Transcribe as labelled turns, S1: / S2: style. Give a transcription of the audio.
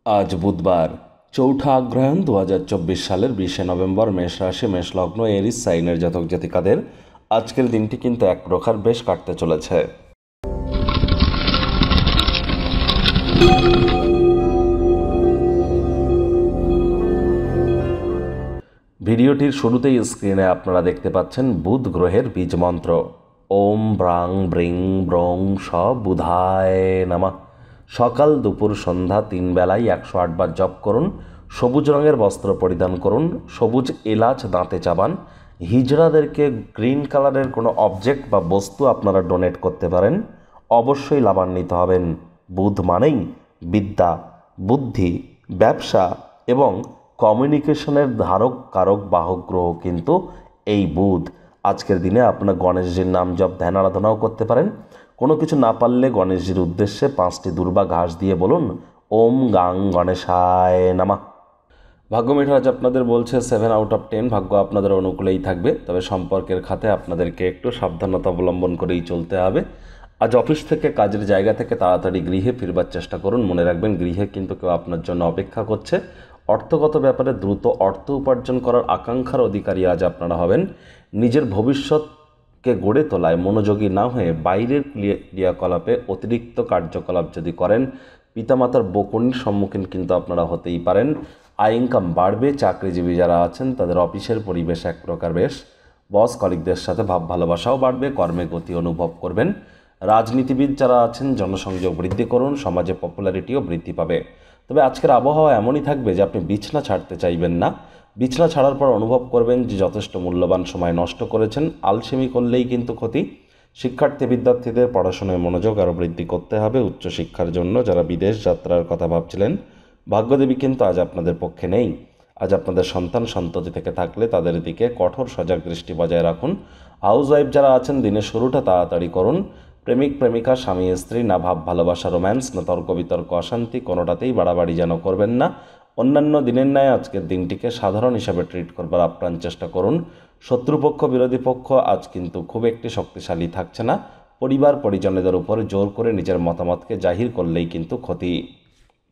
S1: আজ বুধবার ৪ঠা অগ্রহায়ণ ২০২৪ সালের ২০শে নভেম্বর। মেষ রাশি, মেষ লগ্ন, এরিস সাইনের জাতক জাতিকাদের আজকের দিনটি কিন্তু এক প্রকার বেশ কাটতে চলেছে। ভিডিওটির শুরুতেই স্ক্রিনে আপনারা দেখতে পাচ্ছেন বুধ গ্রহের বীজ মন্ত্র ওম ব্রাং ব্রিং ব্রং স বুধায় নমঃ। সকাল দুপুর সন্ধ্যা 3 বেলায় 108 বার জপ করুন। সবুজ রঙের বস্ত্র পরিধান করুন। সবুজ এলাচ দাঁতে চাবান। হিজড়াদেরকে গ্রিন কালারের কোনো অবজেক্ট বা বস্তু আপনারা ডোনেট করতে পারেন। অবশ্যই লাভান্বিত হবেন। বুধ মানেই বিদ্যা, বুদ্ধি, ব্যবসা এবং কমিউনিকেশনের ধারক কারক বাহক গ্রহ কিন্তু এই বুধ। আজকের দিনে আপনার গণেশজির নাম জপ ধ্যান আরাধনাও করতে পারেন। কোনো কিছু না পারলে গণেশজির উদ্দেশ্যে 5টি দুর্বা ঘাস দিয়ে বলুন ওম গাং গণেশায় নমঃ। ভাগ্য মিঠারাজ আপনাদের বলছে 7/10 ভাগ্য আপনাদের অনুকূলেই থাকবে, তবে সম্পর্কের খাতে আপনাদেরকে একটু সাবধানতা অবলম্বন করেই চলতে হবে। আজ অফিস থেকে, কাজের জায়গা থেকে তাড়াতাড়ি গৃহে ফিরবার চেষ্টা করুন। মনে রাখবেন গৃহে কিন্তু কেউ আপনার জন্য অপেক্ষা করছে। অর্থগত ব্যাপারে দ্রুত অর্থ উপার্জন করার আকাঙ্ক্ষার অধিকারী আজ আপনারা হবেন। নিজের ভবিষ্যৎকে গড়ে তোলায় মনোযোগী না হয়ে বাইরের ক্রিয়াকলাপে অতিরিক্ত কার্যকলাপ যদি করেন, পিতামাতার বকুনির সম্মুখীন কিন্তু আপনারা হতেই পারেন। আয় ইনকাম বাড়বে। চাকরিজীবী যারা আছেন তাদের অফিসের পরিবেশ এক প্রকার বেশ। বস কলিগদের সাথে ভাব ভালোবাসাও বাড়বে। কর্মে গতি অনুভব করবেন। রাজনীতিবিদ যারা আছেন জনসংযোগ বৃদ্ধি করুন। সমাজে পপুলারিটিও বৃদ্ধি পাবে। তবে আজকের আবহাওয়া এমনই থাকবে যে আপনি বিছানা ছাড়তে চাইবেন না। বিছানা ছাড়ার পর অনুভব করবেন যে যথেষ্ট মূল্যবান সময় নষ্ট করেছেন। আলসেমি করলেই কিন্তু ক্ষতি। শিক্ষার্থী বিদ্যার্থীদের পড়াশোনায় মনোযোগ আরও বৃদ্ধি করতে হবে। উচ্চশিক্ষার জন্য যারা বিদেশ যাত্রার কথা ভাবছিলেন, ভাগ্যদেবী কিন্তু আজ আপনাদের পক্ষে নেই। আজ আপনাদের সন্তান সন্ততি থেকে থাকলে তাদের দিকে কঠোর সজাগ দৃষ্টি বজায় রাখুন। হাউস ওয়াইফ যারা আছেন দিনের শুরুটা তাড়াতাড়ি করুন। প্রেমিক প্রেমিকা, স্বামী স্ত্রী, না ভাব ভালোবাসা রোম্যান্স, না তর্ক বিতর্ক অশান্তি, কোনোটাতেই বাড়াবাড়ি যেন করবেন না। অন্যান্য দিনের ন্যায় আজকের দিনটিকে সাধারণ হিসাবে ট্রিট করবার আপ্রাণ চেষ্টা করুন। শত্রুপক্ষ বিরোধী পক্ষ আজ কিন্তু খুব একটি শক্তিশালী থাকছে না। পরিবার পরিজনদের উপর জোর করে নিজের মতামতকে জাহির করলেই কিন্তু ক্ষতি।